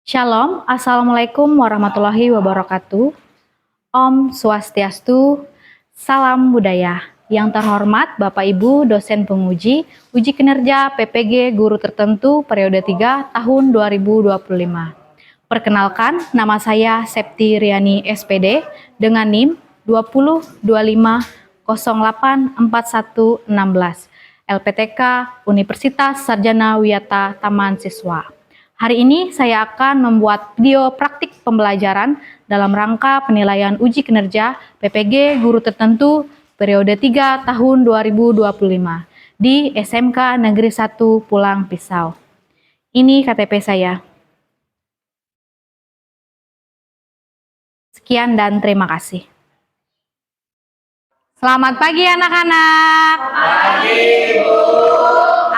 Shalom, Assalamualaikum warahmatullahi wabarakatuh. Om Swastiastu, salam budaya. Yang terhormat Bapak Ibu dosen penguji, uji kinerja PPG Guru Tertentu periode 3 tahun 2025. Perkenalkan, nama saya Septi Riani SPD dengan NIM 2025084116, LPTK Universitas Sarjana Wiyata Taman Siswa. Hari ini saya akan membuat video praktik pembelajaran dalam rangka penilaian uji kinerja PPG Guru Tertentu periode 3 tahun 2025 di SMK Negeri 1 Pulang Pisau. Ini KTP saya. Sekian dan terima kasih. Selamat pagi anak-anak. Pagi, Bu.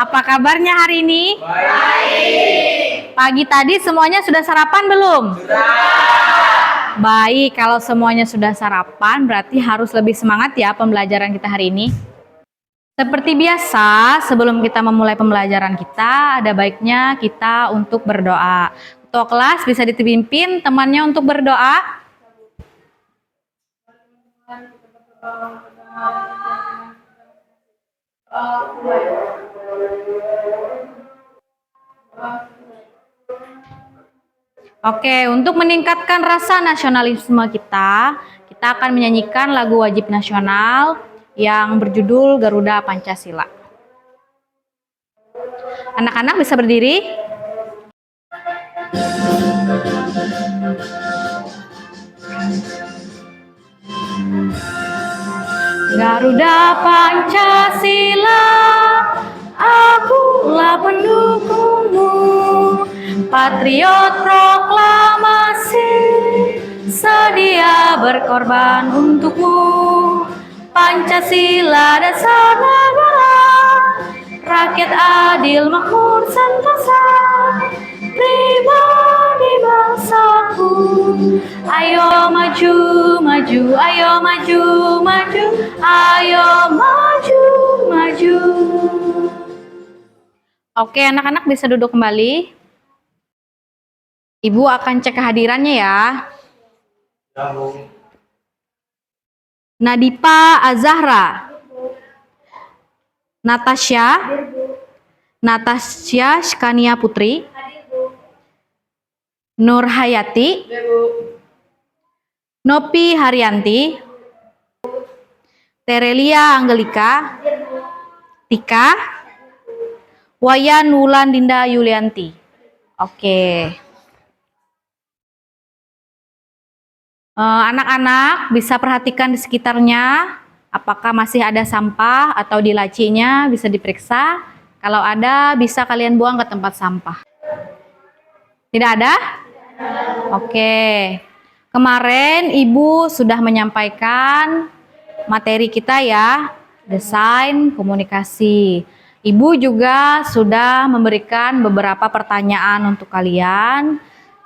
Apa kabarnya hari ini? Baik. Pagi tadi semuanya sudah sarapan belum? Sudah. Baik, kalau semuanya sudah sarapan berarti harus lebih semangat ya pembelajaran kita hari ini. Seperti biasa, sebelum kita memulai pembelajaran kita, ada baiknya kita untuk berdoa. Ketua kelas bisa dipimpin temannya untuk berdoa. Oke, untuk meningkatkan rasa nasionalisme kita akan menyanyikan lagu wajib nasional yang berjudul Garuda Pancasila. Anak-anak bisa berdiri. Garuda Pancasila, akulah pendukungmu, patriot proklamasi, sedia berkorban untukmu. Pancasila dasar negara, rakyat adil makmur sentosa, pribadi bangsaku. Ayo maju, maju, ayo maju, maju, ayo maju, maju. Oke, anak-anak bisa duduk kembali. Ibu akan cek kehadirannya ya. Nadipa Azahra, Natasha Skania Putri, Nur Hayati, Nopi Haryanti, Terelia Angelika, Tika, Wayan Wulandinda Yulianti. Oke. Anak-anak bisa perhatikan di sekitarnya, apakah masih ada sampah atau di lacinya bisa diperiksa. Kalau ada, bisa kalian buang ke tempat sampah. Tidak ada? Oke. Kemarin Ibu sudah menyampaikan materi kita ya, desain komunikasi. Ibu juga sudah memberikan beberapa pertanyaan untuk kalian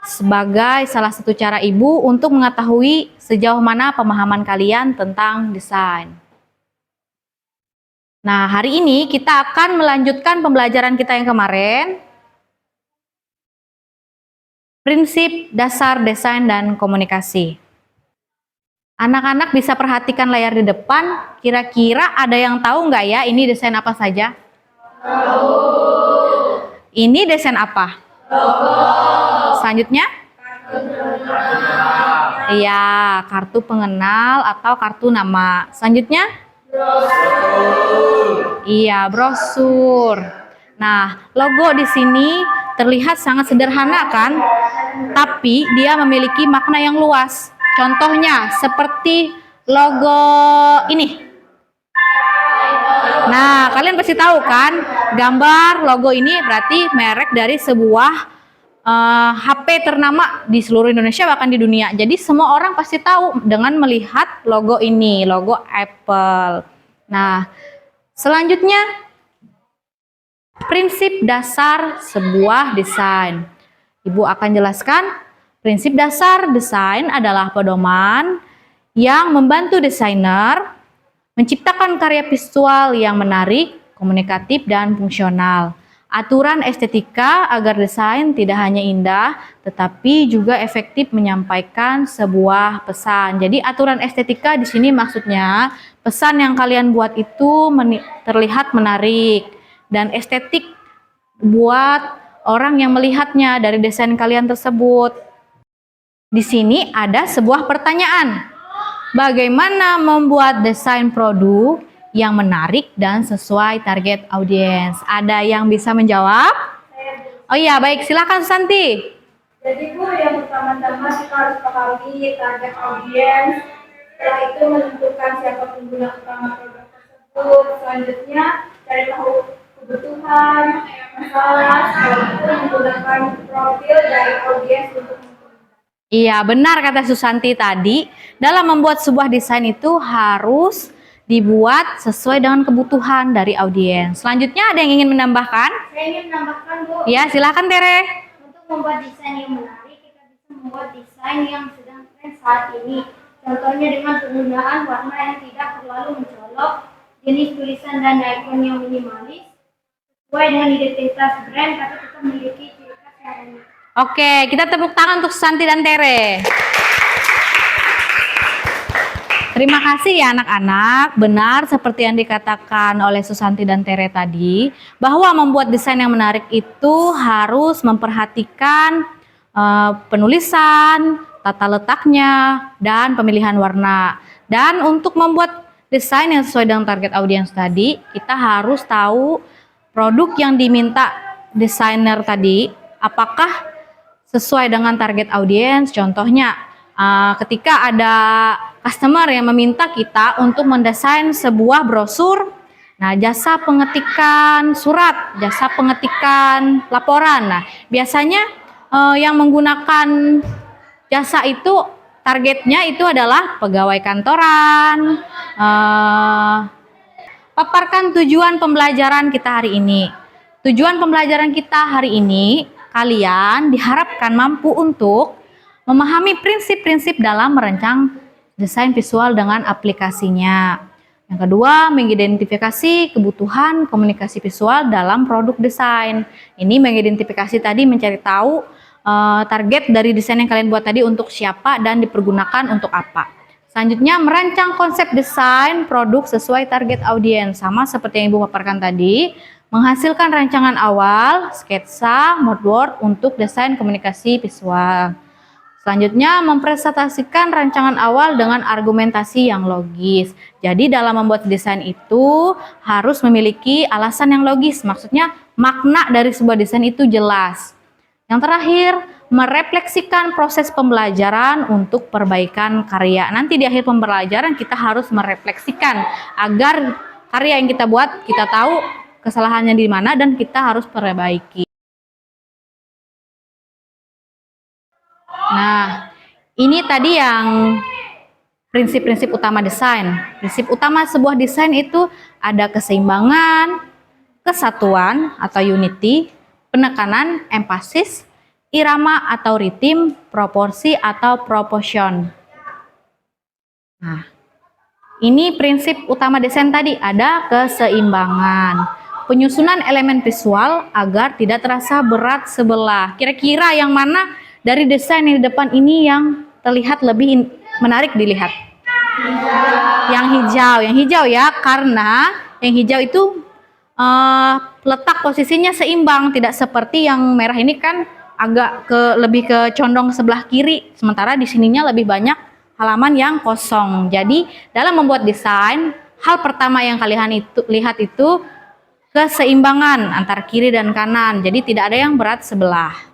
sebagai salah satu cara Ibu untuk mengetahui sejauh mana pemahaman kalian tentang desain. Nah, hari ini kita akan melanjutkan pembelajaran kita yang kemarin. Prinsip dasar desain dan komunikasi. Anak-anak bisa perhatikan layar di depan. Kira-kira ada yang tahu nggak ya ini desain apa saja? Tahu. Ini desain apa? Logo. Selanjutnya? Iya, kartu pengenal atau kartu nama. Selanjutnya? Brosur. Iya, brosur. Nah, logo di sini terlihat sangat sederhana kan? Tapi dia memiliki makna yang luas. Contohnya seperti logo ini. Nah, kalian pasti tahu kan, gambar logo ini berarti merek dari sebuah HP ternama di seluruh Indonesia bahkan di dunia. Jadi semua orang pasti tahu dengan melihat logo ini, logo Apple. Nah, selanjutnya prinsip dasar sebuah desain. Ibu akan jelaskan, prinsip dasar desain adalah pedoman yang membantu desainer menciptakan karya visual yang menarik, komunikatif, dan fungsional. aturan estetika agar desain tidak hanya indah, tetapi juga efektif menyampaikan sebuah pesan. Jadi aturan estetika di sini maksudnya pesan yang kalian buat itu terlihat menarik dan estetik buat orang yang melihatnya dari desain kalian tersebut. Di sini ada sebuah pertanyaan. Bagaimana membuat desain produk yang menarik dan sesuai target audiens? Ada yang bisa menjawab? Oh iya, baik, silakan Santi. Jadi Bu, yang pertama-tama kita harus pahami target audiens. Setelah itu menentukan siapa pengguna utama produk tersebut. Selanjutnya cari tahu kebutuhan, masalah. Setelah itu menggunakan profil dari audiens untuk Iya, benar kata Susanti tadi. Dalam membuat sebuah desain itu harus dibuat sesuai dengan kebutuhan dari audiens. Selanjutnya ada yang ingin menambahkan? Saya ingin menambahkan Bu, Ya, silakan Tere. untuk membuat desain yang menarik, kita bisa membuat desain yang sedang tren saat ini. Contohnya dengan penggunaan warna yang tidak terlalu mencolok, jenis tulisan dan icon yang minimalis, sesuai dengan identitas brand tapi tetap memiliki ciri khas yang unik. Oke, kita tepuk tangan untuk Santi dan Tere. Terima kasih ya anak-anak. Benar seperti yang dikatakan oleh Susanti dan Tere tadi, bahwa membuat desain yang menarik itu harus memperhatikan penulisan, tata letaknya, dan pemilihan warna. Dan untuk membuat desain yang sesuai dengan target audiens tadi, kita harus tahu produk yang diminta desainer tadi, apakah sesuai dengan target audiens. Contohnya, ketika ada customer yang meminta kita untuk mendesain sebuah brosur, nah jasa pengetikan surat, jasa pengetikan laporan. Nah, biasanya yang menggunakan jasa itu targetnya itu adalah pegawai kantoran. Paparkan tujuan pembelajaran kita hari ini. Tujuan pembelajaran kita hari ini, kalian diharapkan mampu untuk memahami prinsip-prinsip dalam merancang desain visual dengan aplikasinya. Yang kedua, mengidentifikasi kebutuhan komunikasi visual dalam produk desain. Ini mengidentifikasi tadi, mencari tahu target dari desain yang kalian buat tadi untuk siapa dan dipergunakan untuk apa. Selanjutnya, merancang konsep desain produk sesuai target audiens. Sama seperti yang Ibu paparkan tadi, menghasilkan rancangan awal, sketsa, mood board untuk desain komunikasi visual. Selanjutnya, mempresentasikan rancangan awal dengan argumentasi yang logis. Jadi dalam membuat desain itu harus memiliki alasan yang logis. Maksudnya makna dari sebuah desain itu jelas. Yang terakhir, merefleksikan proses pembelajaran untuk perbaikan karya. Nanti di akhir pembelajaran kita harus merefleksikan agar karya yang kita buat kita tahu kesalahannya di mana dan kita harus perbaiki. Nah, ini tadi yang prinsip-prinsip utama desain. Prinsip utama sebuah desain itu ada keseimbangan, kesatuan atau unity, penekanan, emphasis, irama atau ritim, proporsi atau proportion. Nah, ini prinsip utama desain tadi, ada keseimbangan. Penyusunan elemen visual agar tidak terasa berat sebelah. Kira-kira yang mana dari desain yang di depan ini yang terlihat lebih menarik dilihat? Yang hijau ya, karena yang hijau itu letak posisinya seimbang, tidak seperti yang merah ini kan agak lebih ke condong sebelah kiri, sementara di sininya lebih banyak halaman yang kosong. Jadi dalam membuat desain, hal pertama yang kalian lihat itu keseimbangan antara kiri dan kanan. Jadi tidak ada yang berat sebelah.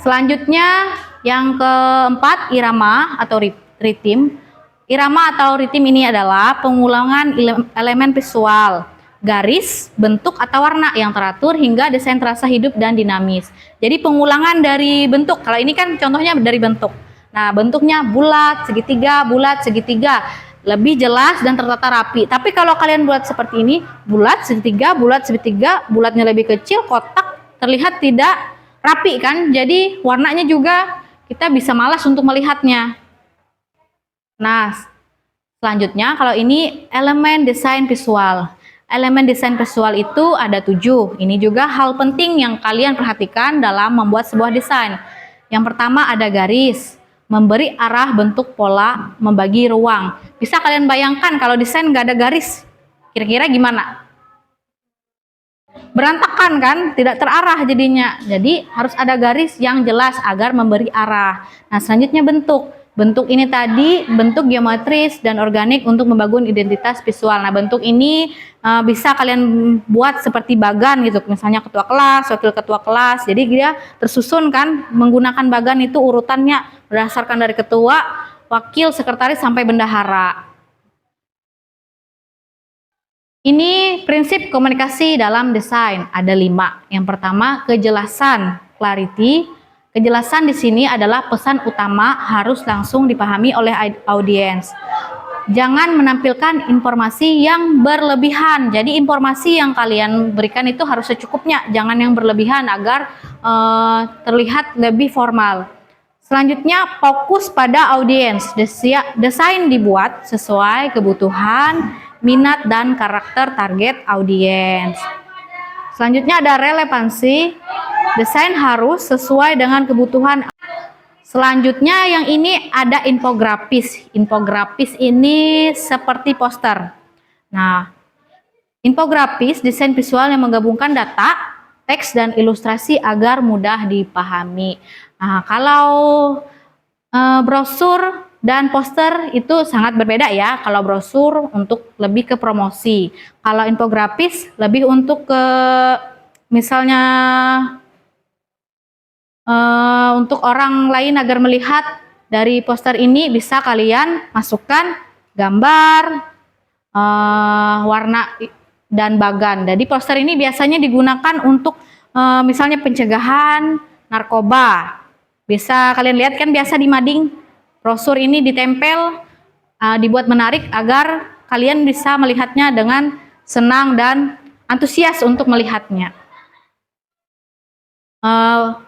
Selanjutnya yang keempat, irama atau ritim. Irama atau ritim ini adalah pengulangan elemen visual, garis, bentuk atau warna yang teratur hingga desain terasa hidup dan dinamis. Jadi pengulangan dari bentuk. Kalau ini kan contohnya dari bentuk. Nah, bentuknya bulat, segitiga, lebih jelas dan tertata rapi. Tapi kalau kalian buat seperti ini, bulat, segitiga, bulatnya lebih kecil, kotak, terlihat tidak rapi kan? Jadi warnanya juga kita bisa malas untuk melihatnya. Nah, selanjutnya kalau ini elemen desain visual. Elemen desain visual itu ada 7. Ini juga hal penting yang kalian perhatikan dalam membuat sebuah desain. Yang pertama ada garis, memberi arah, bentuk, pola, membagi ruang. Bisa kalian bayangkan kalau desain nggak ada garis, kira-kira gimana? Berantakan kan, tidak terarah jadinya. Jadi harus ada garis yang jelas agar memberi arah. Nah, selanjutnya bentuk. Bentuk ini tadi bentuk geometris dan organik untuk membangun identitas visual. Nah, bentuk ini bisa kalian buat seperti bagan gitu. Misalnya ketua kelas, wakil ketua kelas. Jadi dia tersusun kan, menggunakan bagan itu urutannya berdasarkan dari ketua, wakil, sekretaris sampai bendahara. Ini prinsip komunikasi dalam desain, ada 5. Yang pertama, kejelasan, clarity. Kejelasan di sini adalah pesan utama harus langsung dipahami oleh audiens. Jangan menampilkan informasi yang berlebihan. Jadi informasi yang kalian berikan itu harus secukupnya, jangan yang berlebihan agar terlihat lebih formal. Selanjutnya, fokus pada audiens. Desain dibuat sesuai kebutuhan, minat, dan karakter target audiens. Selanjutnya ada relevansi. Desain harus sesuai dengan kebutuhan. Selanjutnya yang ini ada infografis. Infografis ini seperti poster. Nah, infografis desain visual yang menggabungkan data, teks, dan ilustrasi agar mudah dipahami. Nah, kalau brosur dan poster itu sangat berbeda ya. Kalau brosur untuk lebih ke promosi. Kalau infografis lebih untuk ke misalnya untuk orang lain agar melihat dari poster ini bisa kalian masukkan gambar, warna, dan bagan. Jadi poster ini biasanya digunakan untuk misalnya pencegahan narkoba. Bisa kalian lihat kan biasa di mading brosur ini ditempel, dibuat menarik agar kalian bisa melihatnya dengan senang dan antusias untuk melihatnya.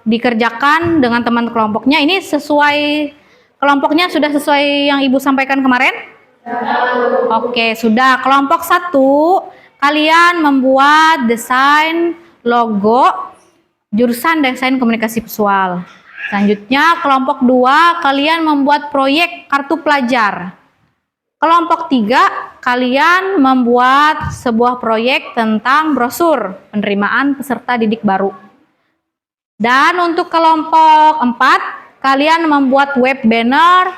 Dikerjakan dengan teman kelompoknya. Ini sesuai kelompoknya, sudah sesuai yang Ibu sampaikan kemarin? Oke, sudah. Kelompok 1 kalian membuat desain logo jurusan desain komunikasi visual. Selanjutnya kelompok 2 kalian membuat proyek kartu pelajar. Kelompok 3 kalian membuat sebuah proyek tentang brosur penerimaan peserta didik baru. Dan untuk kelompok 4 kalian membuat web banner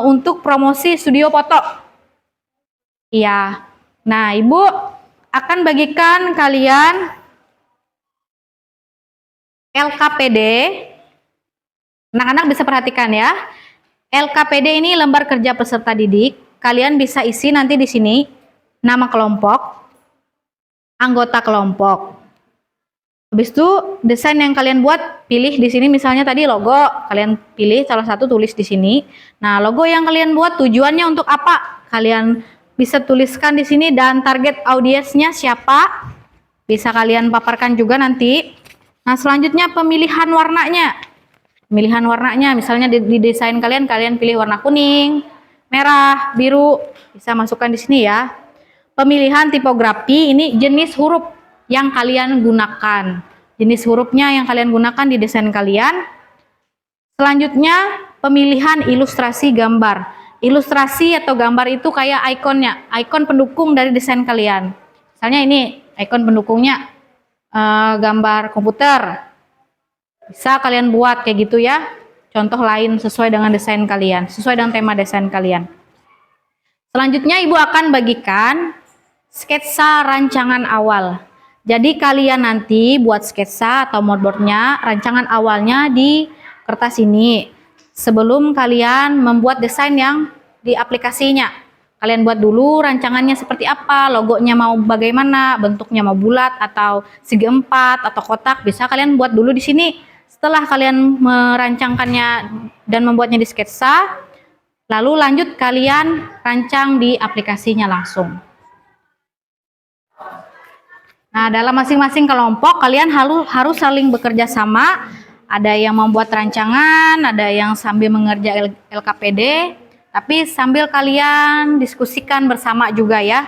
untuk promosi studio foto. Iya. Nah, Ibu akan bagikan kalian LKPD. Anak-anak bisa perhatikan ya. LKPD ini lembar kerja peserta didik. Kalian bisa isi nanti di sini nama kelompok, anggota kelompok. Habis itu desain yang kalian buat, pilih di sini misalnya tadi logo, kalian pilih salah satu, tulis di sini. Nah, logo yang kalian buat tujuannya untuk apa? Kalian bisa tuliskan di sini, dan target audiensnya siapa? Bisa kalian paparkan juga nanti. Nah, selanjutnya pemilihan warnanya. Pemilihan warnanya misalnya di desain kalian pilih warna kuning, merah, biru, bisa masukkan di sini ya. Pemilihan tipografi, ini jenis huruf yang kalian gunakan. Jenis hurufnya yang kalian gunakan di desain kalian. Selanjutnya pemilihan ilustrasi gambar. Ilustrasi atau gambar itu kayak ikonnya, ikon pendukung dari desain kalian. Misalnya ini ikon pendukungnya gambar komputer. Bisa kalian buat kayak gitu ya. Contoh lain sesuai dengan desain kalian, sesuai dengan tema desain kalian. Selanjutnya Ibu akan bagikan sketsa rancangan awal. Jadi kalian nanti buat sketsa atau moodboardnya, rancangan awalnya di kertas ini. Sebelum kalian membuat desain yang di aplikasinya. Kalian buat dulu rancangannya seperti apa, logonya mau bagaimana, bentuknya mau bulat atau segi 4 atau kotak, bisa kalian buat dulu di sini. Setelah kalian merancangkannya dan membuatnya di sketsa, lalu lanjut kalian rancang di aplikasinya langsung. Nah, dalam masing-masing kelompok kalian harus saling bekerja sama. Ada yang membuat rancangan, ada yang sambil mengerjakan LKPD, tapi sambil kalian diskusikan bersama juga ya.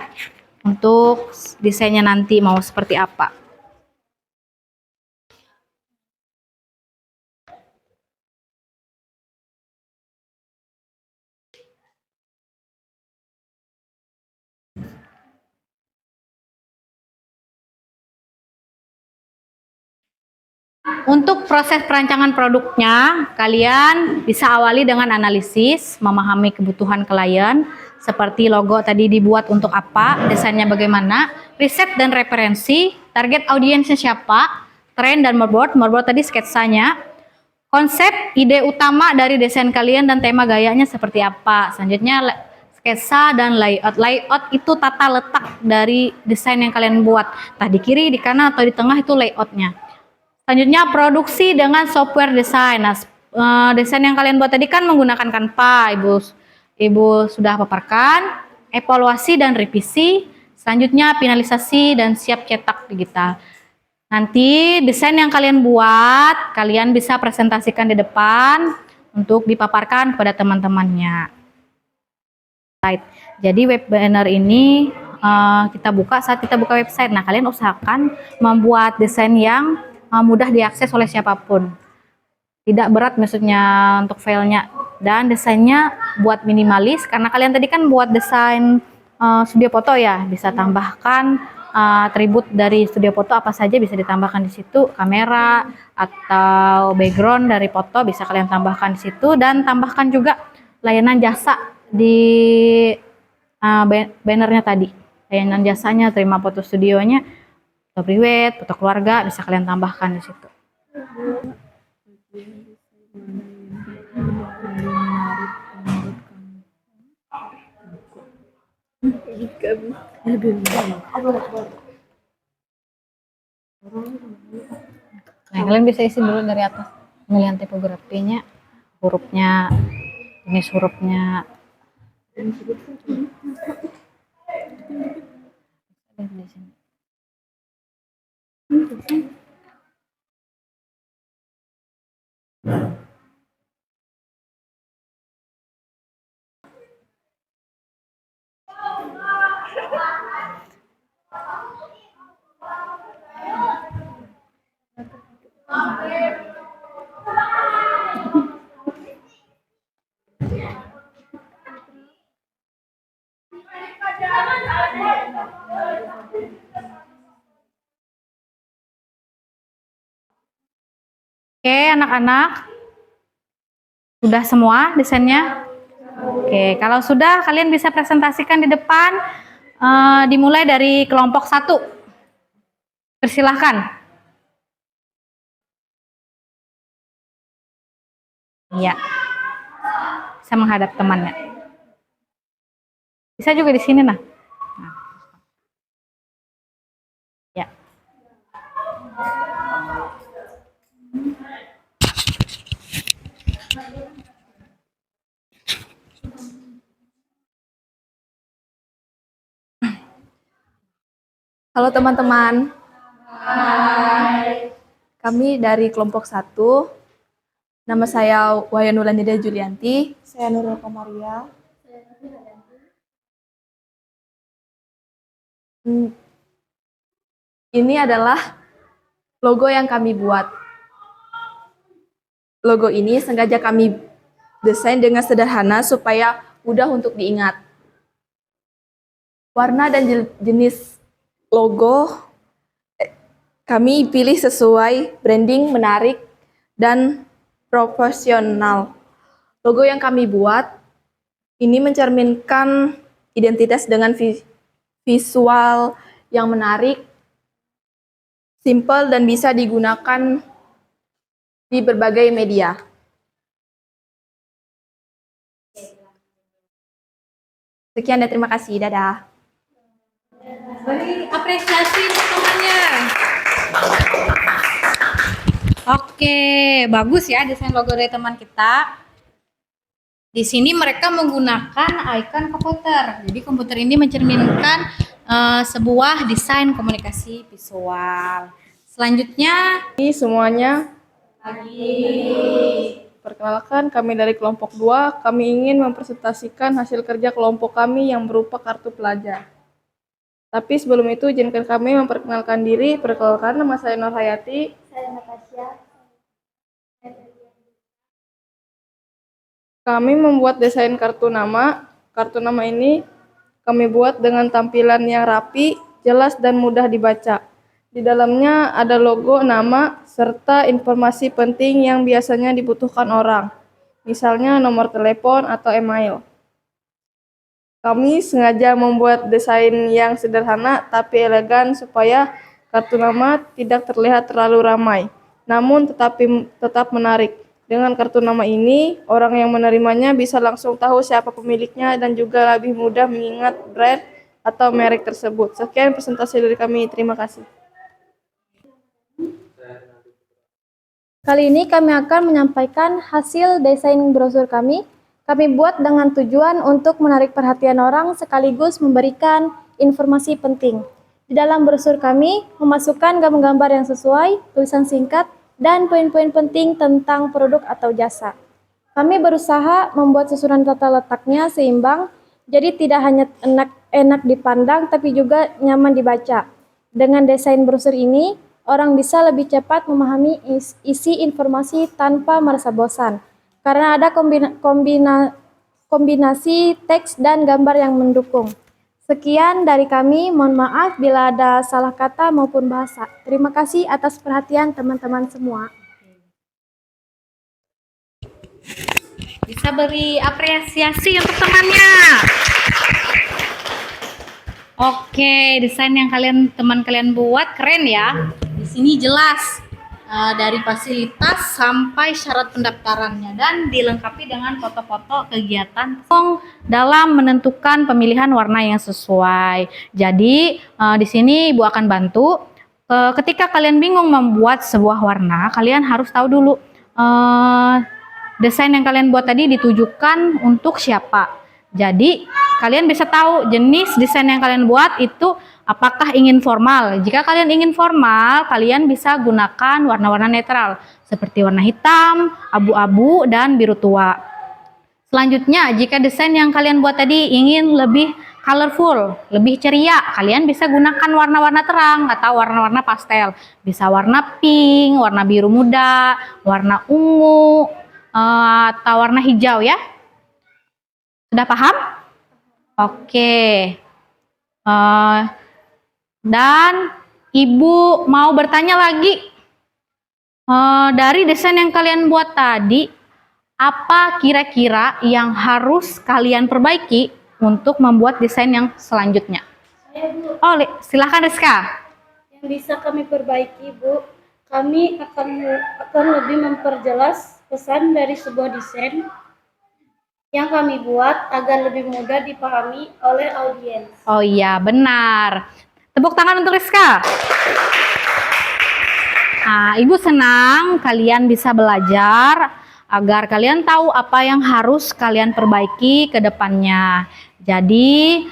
untuk desainnya nanti mau seperti apa. Untuk proses perancangan produknya, kalian bisa awali dengan analisis, memahami kebutuhan klien, seperti logo tadi dibuat untuk apa, desainnya bagaimana, riset dan referensi, target audiensnya siapa, tren dan moodboard tadi sketsanya, konsep, ide utama dari desain kalian dan tema gayanya seperti apa. Selanjutnya sketsa dan layout. Layout itu tata letak dari desain yang kalian buat. Entah di kiri, di kanan, atau di tengah itu layoutnya. Selanjutnya produksi dengan software desain. Nah, desain yang kalian buat tadi kan menggunakan Canva, Ibu sudah paparkan. Evaluasi dan revisi. Selanjutnya finalisasi dan siap cetak digital. Nanti desain yang kalian buat, kalian bisa presentasikan di depan untuk dipaparkan kepada teman-temannya. Jadi web banner ini kita buka saat kita buka website. Nah, kalian usahakan membuat desain yang mudah diakses oleh siapapun. Tidak berat maksudnya untuk filenya. Dan desainnya buat minimalis, karena kalian tadi kan buat desain studio foto ya. Bisa tambahkan atribut dari studio foto apa saja bisa ditambahkan di situ. Kamera atau background dari foto bisa kalian tambahkan di situ. Dan tambahkan juga layanan jasa di bannernya tadi. Layanan jasanya, terima foto studionya, foto private, foto keluarga, bisa kalian tambahkan di situ. Nah, kalian bisa isi dulu dari atas pemilihan tipografinya, hurufnya, jenis hurufnya. Di sini. Oke, anak-anak. Sudah semua desainnya? Oke, kalau sudah kalian bisa presentasikan di depan. Dimulai dari kelompok 1. Persilahkan. Iya. Bisa menghadap temannya. Bisa juga di sini, nah. Ya. Halo teman-teman. Hai. Kami dari kelompok 1. Nama saya Wayanulanyida Julianti. Saya Nurul Komaria. Ini adalah logo yang kami buat. Logo ini sengaja kami desain dengan sederhana supaya mudah untuk diingat. Warna dan jenis logo kami pilih sesuai branding menarik dan profesional. Logo yang kami buat ini mencerminkan identitas dengan visual yang menarik, simple dan bisa digunakan di berbagai media. Sekian dan terima kasih. Dadah. Beri apresiasi untuk temannya. Oke, bagus ya desain logo dari teman kita. Di sini mereka menggunakan icon komputer. Jadi komputer ini mencerminkan sebuah desain komunikasi visual. Selanjutnya, Ini semuanya. Perkenalkan, kami dari kelompok 2. Kami ingin mempresentasikan hasil kerja kelompok kami yang berupa kartu pelajar. Tapi sebelum itu izinkan kami memperkenalkan diri. Perkenalkan, nama saya Nur Hayati. Saya Natasha. Kami membuat desain kartu nama. Kartu nama ini kami buat dengan tampilan yang rapi, jelas, dan mudah dibaca. Di dalamnya ada logo, nama, serta informasi penting yang biasanya dibutuhkan orang. Misalnya nomor telepon atau email. Kami sengaja membuat desain yang sederhana tapi elegan supaya kartu nama tidak terlihat terlalu ramai, namun tetap menarik. Dengan kartu nama ini, orang yang menerimanya bisa langsung tahu siapa pemiliknya dan juga lebih mudah mengingat brand atau merek tersebut. Sekian presentasi dari kami, terima kasih. Kali ini kami akan menyampaikan hasil desain brosur kami. Kami buat dengan tujuan untuk menarik perhatian orang sekaligus memberikan informasi penting. Di dalam brosur kami memasukkan gambar-gambar yang sesuai, tulisan singkat, dan poin-poin penting tentang produk atau jasa. Kami berusaha membuat susunan tata letaknya seimbang, jadi tidak hanya enak dipandang tapi juga nyaman dibaca. Dengan desain brosur ini, orang bisa lebih cepat memahami isi informasi tanpa merasa bosan. Karena ada kombinasi teks dan gambar yang mendukung. Sekian dari kami, mohon maaf bila ada salah kata maupun bahasa. Terima kasih atas perhatian teman-teman semua. Bisa beri apresiasi untuk temannya. Oke, desain yang teman kalian buat keren ya. Di sini jelas dari fasilitas sampai syarat pendaftarannya dan dilengkapi dengan foto-foto kegiatan dalam menentukan pemilihan warna yang sesuai. Jadi di sini Ibu akan bantu ketika kalian bingung membuat sebuah warna, kalian harus tahu dulu desain yang kalian buat tadi ditujukan untuk siapa. Jadi kalian bisa tahu jenis desain yang kalian buat itu apakah ingin formal. Jika kalian ingin formal, kalian bisa gunakan warna-warna netral seperti warna hitam, abu-abu, dan biru tua. Selanjutnya, jika desain yang kalian buat tadi ingin lebih colorful, lebih ceria, kalian bisa gunakan warna-warna terang atau warna-warna pastel. Bisa warna pink, warna biru muda, warna ungu, atau warna hijau ya. Sudah paham? Oke. Dan Ibu mau bertanya lagi, dari desain yang kalian buat tadi, apa kira-kira yang harus kalian perbaiki untuk membuat desain yang selanjutnya? Oh, silahkan Rizka. Yang bisa kami perbaiki, Bu, kami akan lebih memperjelas pesan dari sebuah desain yang kami buat agar lebih mudah dipahami oleh audiens. Oh iya, benar. Tepuk tangan untuk Rizka. Nah, Ibu senang kalian bisa belajar agar kalian tahu apa yang harus kalian perbaiki ke depannya. Jadi,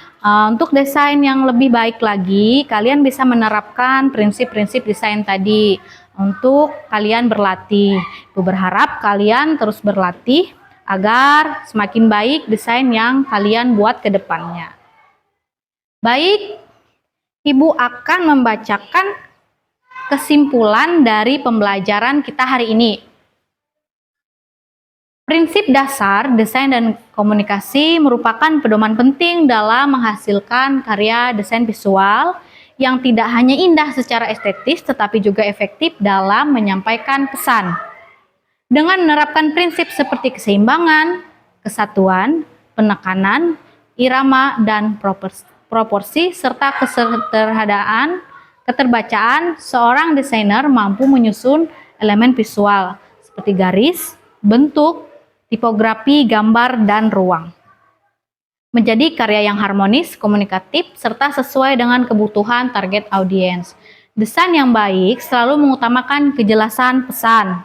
untuk desain yang lebih baik lagi, kalian bisa menerapkan prinsip-prinsip desain tadi untuk kalian berlatih. Ibu berharap kalian terus berlatih agar semakin baik desain yang kalian buat ke depannya. Baik, Ibu akan membacakan kesimpulan dari pembelajaran kita hari ini. Prinsip dasar desain dan komunikasi merupakan pedoman penting dalam menghasilkan karya desain visual yang tidak hanya indah secara estetis tetapi juga efektif dalam menyampaikan pesan. Dengan menerapkan prinsip seperti keseimbangan, kesatuan, penekanan, irama, dan proporsi, serta keterbacaan, seorang desainer mampu menyusun elemen visual seperti garis, bentuk, tipografi, gambar, dan ruang. Menjadi karya yang harmonis, komunikatif, serta sesuai dengan kebutuhan target audiens. Desain yang baik selalu mengutamakan kejelasan pesan,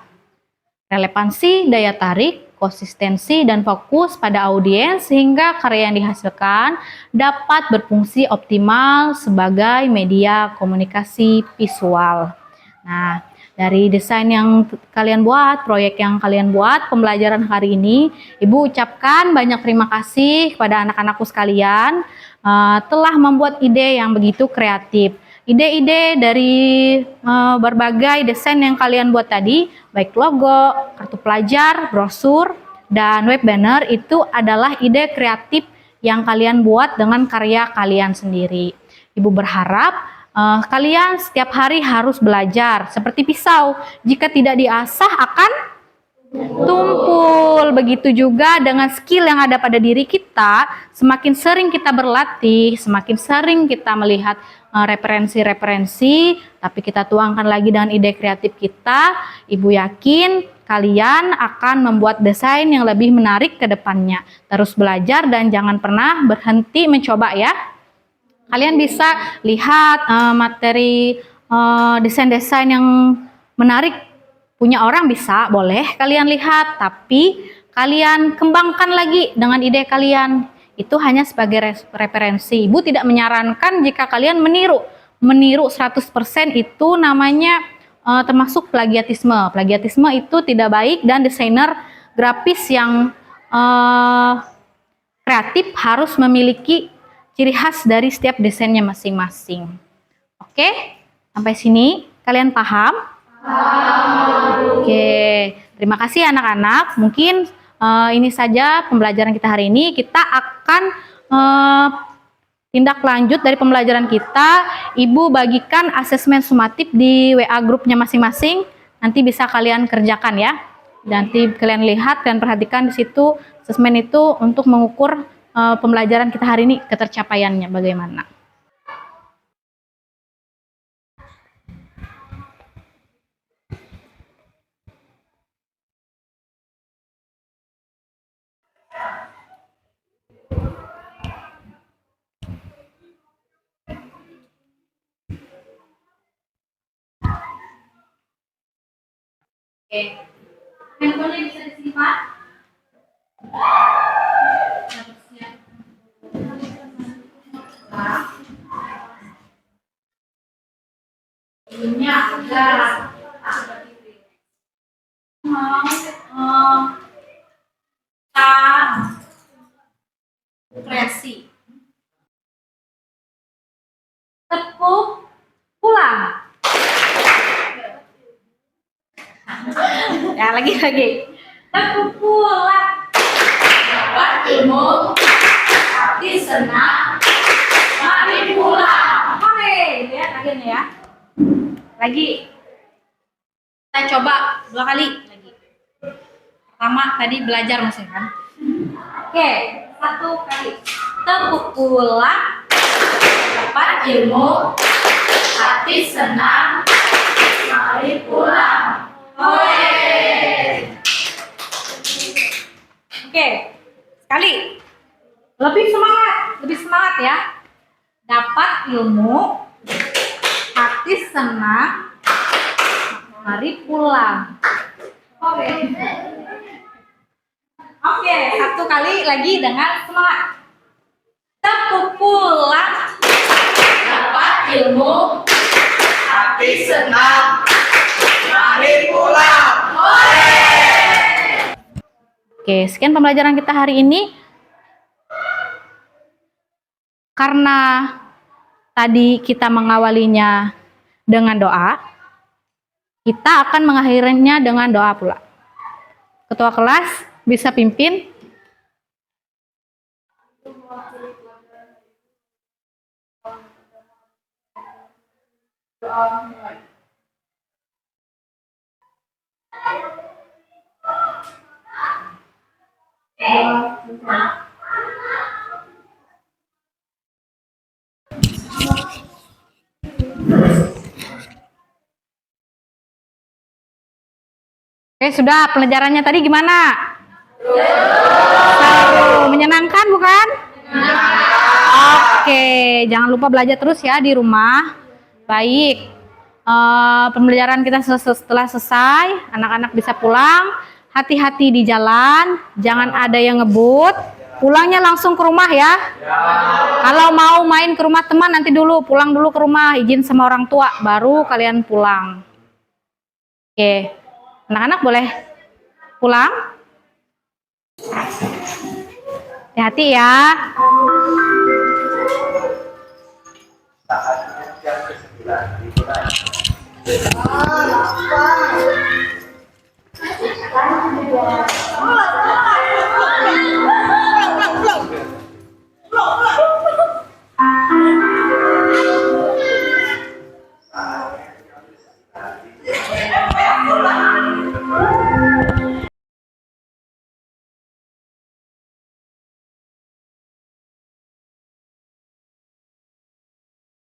relevansi, daya tarik, konsistensi, dan fokus pada audiens sehingga karya yang dihasilkan dapat berfungsi optimal sebagai media komunikasi visual. Nah, dari desain yang kalian buat, proyek yang kalian buat, pembelajaran hari ini, Ibu ucapkan banyak terima kasih kepada anak-anakku sekalian telah membuat ide yang begitu kreatif. Ide-ide dari berbagai desain yang kalian buat tadi, baik logo, kartu pelajar, brosur, dan web banner, itu adalah ide kreatif yang kalian buat dengan karya kalian sendiri. Ibu berharap kalian setiap hari harus belajar, seperti pisau. Jika tidak diasah akan tumpul. Begitu juga dengan skill yang ada pada diri kita, semakin sering kita berlatih, semakin sering kita melihat referensi-referensi, tapi kita tuangkan lagi dengan ide kreatif kita, Ibu yakin kalian akan membuat desain yang lebih menarik ke depannya. Terus belajar dan jangan pernah berhenti mencoba ya. Kalian bisa lihat materi desain-desain yang menarik punya orang bisa, boleh kalian lihat, tapi kalian kembangkan lagi dengan ide kalian. Itu hanya sebagai referensi. Ibu tidak menyarankan jika kalian meniru 100% itu namanya termasuk plagiatisme. Plagiatisme itu tidak baik dan desainer grafis yang kreatif harus memiliki ciri khas dari setiap desainnya masing-masing. Oke, sampai sini kalian paham? Oke, terima kasih anak-anak. Mungkin ini saja pembelajaran kita hari ini. Kita akan tindak lanjut dari pembelajaran kita. Ibu bagikan asesmen sumatif di WA grupnya masing-masing. Nanti bisa kalian kerjakan ya. Nanti kalian lihat dan perhatikan di situ asesmen itu untuk mengukur pembelajaran kita hari ini ketercapaiannya bagaimana. Oke, handphonenya bisa disimpan. Ini agak kreasi. Tepuk pulang. Ya, lagi. Tepuk pulang. Dapat ilmu, hati senang, mari pulang. Oke, lihat akhirnya ya. Lagi. Kita coba 2 kali lagi. Pertama tadi belajar masih kan. Oke, 1 kali. Tepuk pulang. Dapat ilmu, hati senang, mari pulang. Oke, sekali. Lebih semangat ya. Dapat ilmu, hati senang, mari pulang. Oke, 1 kali lagi dengan semangat. Tepuk pulang, dapat ilmu, hati senang, mari pulang. Oke, sekian pembelajaran kita hari ini. Karena tadi kita mengawalinya dengan doa, kita akan mengakhirinya dengan doa pula. Ketua kelas bisa pimpin. Oke, sudah pelajarannya tadi gimana? Seru, menyenangkan bukan? Oke, jangan lupa belajar terus ya di rumah. Baik, pembelajaran kita setelah selesai, anak-anak bisa pulang. Hati-hati di jalan, jangan ada yang ngebut. Pulangnya langsung ke rumah ya. Kalau mau main ke rumah teman nanti dulu, pulang dulu ke rumah, izin sama orang tua, baru kalian pulang. Oke, anak-anak boleh pulang. Hati-hati ya. lapang.